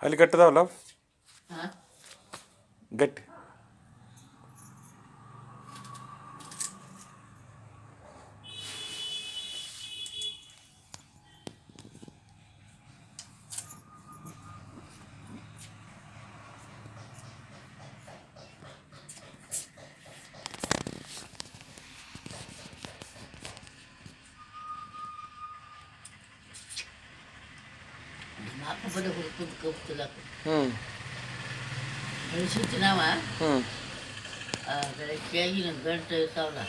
ಅಲ್ಲಿ ಗಟ್ಟದಾವಲ್ಲ ಗಟ್ಟಿ ಬೆಳೆಸಿರ್ತೀನವ ಬೆಳಗ್ಗೆಯಾಗಿ ನನ್ನ ಗಂಟು ಇರ್ತಾವಲ್ಲ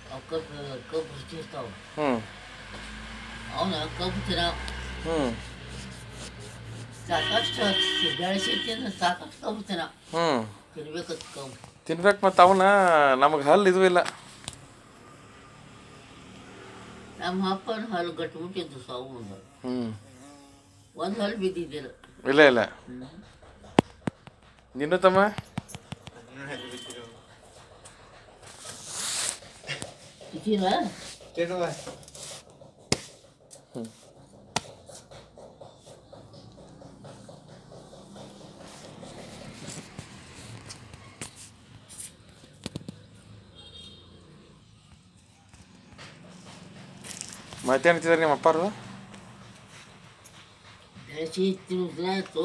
ಅವು ಕಬ್ಬು ರುಚಿ ಇರ್ತಾವೆ ಅವನು ಕಬ್ಬು ತಿನ್ನಾವ ಸಾಕಷ್ಟು ಬೆಳೆಸಿರ್ತೀನಿ ಸಾಕಷ್ಟು ಕಬ್ಬು ತಿನ್ನಾವ ತಿನ್ಬೇಕಂತ ಕಬ್ಬು ತಿನ್ಬೇಕು ಮತ್ತು ಅವನ್ನ ನಮಗೆ ಹಲ್ಲು ಇದು ಇಲ್ಲ ನಮ್ಮ ಅಪ್ಪನ ಹಲ್ಲು ಗಟ್ಟಿ ಮುಟ್ಟಿದ್ದು ಸಾವು ಒಂದು ಹಲ್ಲು ಬಿದ್ದಿದ್ದಿಲ್ಲ ಇಲ್ಲ ಇಲ್ಲ ನಿನ್ನ ತಮ್ಮ ಇದ್ದೀರಾ ಮತ್ತೇನು ಹಚ್ಚಿದಾರೆ ನಿಮ್ಮ ಅಪ್ಪಾರು ಬೆಳೆಸಿ ತಿನ್ನ ಆಯಿತು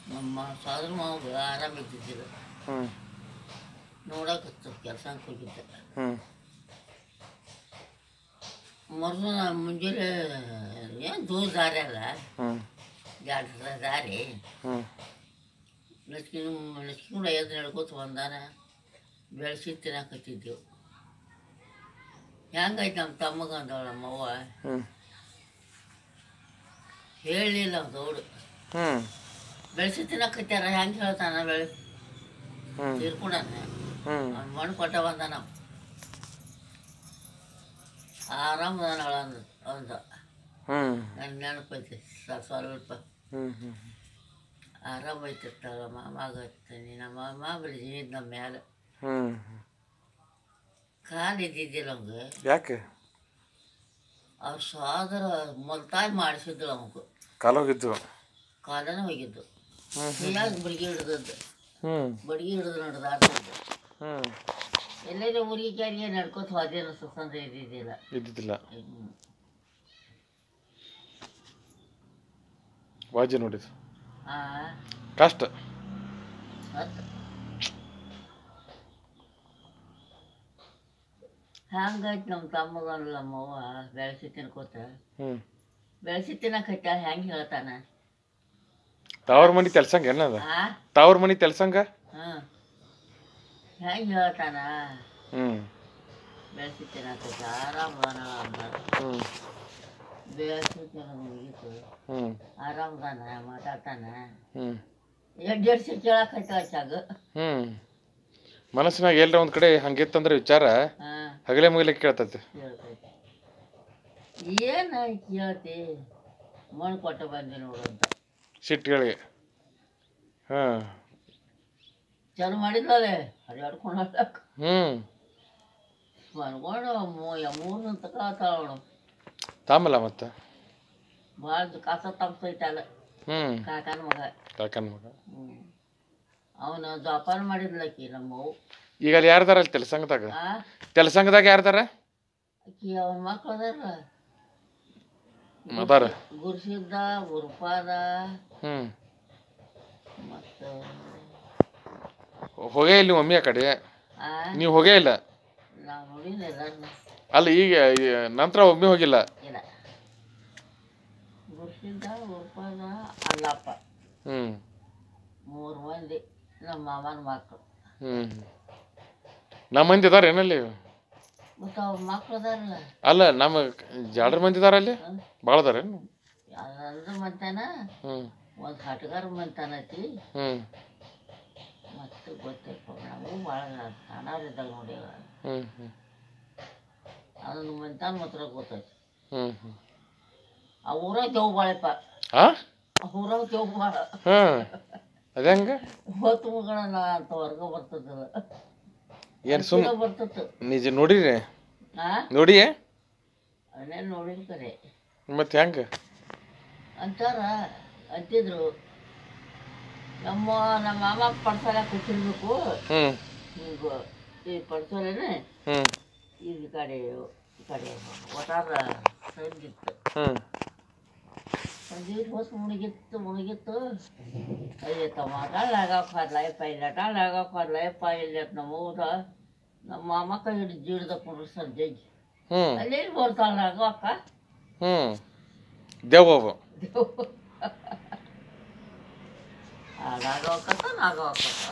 ನಮ್ಮ ಸಾದ್ರ ಮಾವ ಆರಾಮ ಇದ್ದಿದ್ದಿಲ್ಲ ನೋಡಕತ್ತ ಕೆಲಸ ಹೋಗಿದ್ದೆ ಮರುದಿನ ಮುಂಜಾನೆ ಏನು ದೂರ ದಾರಿ ಅಲ್ಲ ಎರಡು ದಾರಿ ಲಕ್ಷ್ಮಣ ಎದ್ದು ನಡ್ಕೋತ ಬಂದಾನ ಬೆಳೆಸಿ ತಿನ್ನಕತ್ತಿದ್ದೆವು ಹೆಂಗಾಯ್ತು ನಮ್ಮ ತಮ್ಮಗ ಅಂದವಳ ನಮ್ಮವ್ವ ಹೇಳಲಿಲ್ಲ ದೌಡು ಬೆಳೆಸಿ ತಿನ್ನಕತ್ಯಾರ ಹೆಂಗೆ ಹೇಳ್ತಾನ ಬೆಳೆ ತೀರ್ಕೊಂಡಾನ ಅವ್ನು ಮಣ್ಣು ಕೊಟ್ಟ ಬಂದ ನಾವು ಆರಾಮದಾನಳ ಅಂದ ನನ್ನ ನೆನಪೈತಿ ಸ್ವಲ್ಪ ಆರಾಮೈತಿರ್ತಾಳ ಮಾಮಾಗತ್ತೀನಿ ನಮ್ಮ ಮಾಮ ಬೆಳೆಸಿದ್ ನಮ್ಮ ಮ್ಯಾಲೆ ಕಾಲು ಇದ್ದಿದ್ದಿಲ್ಲ ಅವಂಗೆ ಯಾಕೆ ಅವ್ರ ಸೋದರ ಮೊಲ್ತಾಯಿ ಮಾಡಿಸಿದ್ರು ಅವಂಗ ಕಾಲು ಹೋಗಿದ್ದು ಕಾಲನೇ ಹೋಗಿದ್ದು ಹೀಗಾಗಿ ಬಡಿಗೆ ಹಿಡ್ದದ್ದು ಬಡಿಗೆ ಹಿಡಿದು ನಡೆದಾಡ್ತಿದ್ದು ಎಲ್ಲೇ ಊರಿಗೆ ಕ್ಯಾರಿಗೆ ನಡ್ಕೋತ ಹೋದೇನು ಸುಖಂದ ಇದ್ದಿದ್ದಿಲ್ಲ ವಾಜಿ ನೋಡಿದ್ದು ಕಷ್ಟ ಹ್ಯಾಂಗಾಯ್ತು ನಮ್ಮ ತಮ್ಮಗಲ್ಲ ನಮ್ಮವ್ವ ಬೆಳೆಸಿ ತಿನ್ಕೋತ ಬೆಳೆಸಿ ತಿನ್ನಕತ್ತ ಹೆಂಗೆ ಹೇಳ್ತಾನ ತಾವ್ರ ಮನೆ ತೆಲ್ಸಂಗ ಏನದ ತಾವ್ರ ಮನೆ ತೆಲ್ಸಂಗ ಹೆಂಗೆ ಹೇಳ್ತಾನ ಬೆಳೆಸಿ ತಿನ್ನಕತ್ತ ಆರಾಮದಾನ ಬೆಳೆಸಿ ತಿನ್ನೋದು ಮುಗೀತು ಆರಾಮದಾನ ಮಾತಾಡ್ತಾನ ಎಡ್ಸಿ ಕೇಳಕತ್ತ ಹಚ್ಚಾಗ ಮನಸ್ಸಿನಾಗ ಎಲ್ಲರ ಒಂದ್ ಕಡೆ ಹಂಗಿತ್ತಂದ್ರೆ ವಿಚಾರ ಹಗಲೇ ಮುಗಿಲೆ ಕೇಳ್ತೈತಿ ಏನ ಕೇಳ್ತಿ ಮಣ್ಣು ಕೊಟ್ಟ ಬಂದೆ ನೋಡಂತ ಸಿಟ್ಟಿಗಳಿಗೆ ಚಲೋ ಮಾಡಿದ್ಲೇ ಹರಿಯಾಡ್ಕೊಂಡು ಮನ್ಕೊಂಡು ಮೂರು ತಗೊಳತಾಳ ತಾಮಲ್ಲ ಮತ್ತೆ ಭಾಳ ಕಾಸ ತಪ್ಸೈತಲ್ಲ ಕಾಕನ ಮಗ ಅವನು ಜೋಪಾನ ಮಾಡಿದ್ಲಕ್ಕಿ ನಮ್ಮವು ಈಗ ಅಲ್ಲಿ ಯಾರ್ದಾರ ಅಲ್ಲಿ ತೆಲಸಂಗದಾಗ ಯಾರ್ದಾರ ಆಕಿ ಅವನ ಮಕ್ಳು ಅದಾರ ಅದಾರ ಗುರ್ಸಿದ್ದ ಗುರುಪಾದ ಮತ್ತು ಹೋಗೇ ಇಲ್ಲ ನೀವು ಮಮ್ಮಿ ಆ ಕಡೆ ನೀವು ಹೋಗೇ ಇಲ್ಲ ನಾವು ನೋಡಿಲ್ಲ ಎಲ್ಲರನ್ನ ಅಲ್ಲ ಈಗ ನಂತರ ಒಮ್ಮೆ ಹೋಗಿಲ್ಲ ಇಲ್ಲ ಗುರ್ಸಿದ್ದ ಗುರುಪಾದ ಅಲ್ಲಪ್ಪ ಮೂರು ಮಂದಿ ನಮ್ಮ ಮಾಮನ ಮಕ್ಕಳು ನಮ್ಮ ಮಂದಿ ಇದಾರ ಏನಲ್ಲಿ ಮತ್ತು ಅವ್ರ ಮಕ್ಳು ಅದಾರಲ್ಲ ಅಲ್ಲ ನಮ್ಮ ಜಾಡ್ರ ಮಂದಿ ಇದಾರ ಅಲ್ಲಿ ಭಾಳ ಅದಾರೇನು ಅದ್ರ ಮಂತಾನ ಒಂದು ಹಟಗಾರ ಮಂತಾನ ಐತಿ ಮತ್ತು ಗೊತ್ತೈಪ ನಾವು ಭಾಳ ಸಣ್ಣವ್ರಿದ್ದಾಗ ನೋಡ್ಯಾವ ಅದನ್ನು ಮಂತಾನ ಮಾತ್ರ ಗೊತ್ತೈತಿ ಆ ಊರಾಗ ದೇವ್ ಬಾಳೆಪ್ಪ ಊರಾಗ ದೇವ್ ಬಾಳ ಅದೇ ಹಂಗ ಹೊತ್ತು ಮುಗೋಣ ಅಂತ ಹೊರ್ಗ ಬರ್ತದಲ್ಲ ಏನು ಸುಮ್ಮ ಬರ್ತದ ನಿಜ ನೋಡಿರಿ ನೋಡಿ ಅವನ್ನೇ ನೋಡಿದ ಕರೆ ಮತ್ತೆ ಹೆಂಗ ಅಂತಾರ ಅಂತಿದ್ರು ನಮ್ಮ ಮಾಮ ಪಡ್ಸಾಲ ಕೂತಿರ್ಬೇಕು. ಈಗ ಈ ಪಡ್ಸೋಲೇನೆ ಈ ಕಡೆ ಒಟ್ಟಾರ ಸಂಗಿತ್ತು. ಸಂಜೆ ಹೊಸ ಮುಳುಗಿತ್ತು ಅಯ್ಯತ್ತಮ್ಮ ಟಾಳಾಗಪ್ಪ ಇಲ್ಲಿ ನಮ್ಮ ಊಟ ನಮ್ಮ ಮಾಮ ಕೈ ಹಿಡಿದು ಜೀಡ್ದ ಕೊಡ್ರು ಸಂಜೆಗೆ ಅಲ್ಲಿ ಬರ್ತಾಳ ಅಕ್ಕ ದೇವ ನಾಗವಕ್ಕತ್ತ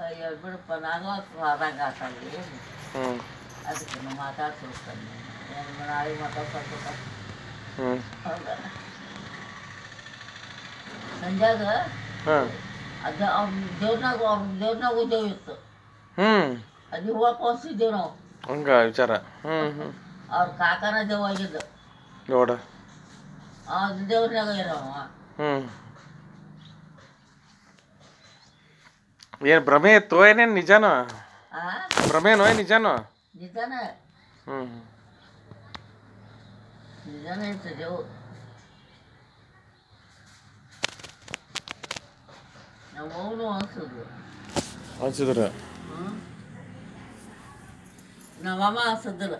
ಅಯ್ಯೋ ಬಿಡಪ್ಪ ನಾಗವಕ್ಕ ಆದಂಗ ಆತಲ್ಲಿ ಅದಕ್ಕೆ ನಾವು ಮಾತಾಡ್ತಿರ್ತಾನೆ ನಾಳೆ ಮಾತಾಡ್ಸಕ್ಕ ಹೌದಾ ಸಂಜಾಗ ಅದ ದೇವ್ರನಾಗ ಉದ್ಯೋಗ ಇತ್ತು ಅದು ಹೋಗಕ್ಕೆ ಹೋಗ್ತಿದ್ದೇವು ನಾವು ಹಂಗ ವಿಚಾರ ಅವ್ರ ಕಾಕನ ದೇವ್ ಆಗಿದ್ದು ನೋಡ ಅದು ದೇವ್ರನಾಗ ಇರೋವ ಏನ್ ಭ್ರಮೆ ಇತ್ತು ಏನೇನ್ ನಿಜಾನೋ ಭ್ರಮೆನೋ ನಿಜಾನೋ ನಿಜಾನ ನಿಜಾನ ಇತ್ತು ದೇವ್ ನಮ್ಮ ಅವನು ಅನ್ಸಿದ್ರ ನಮ್ಮ ಅಮ್ಮ ಅನ್ಸದಿಲ್ಲ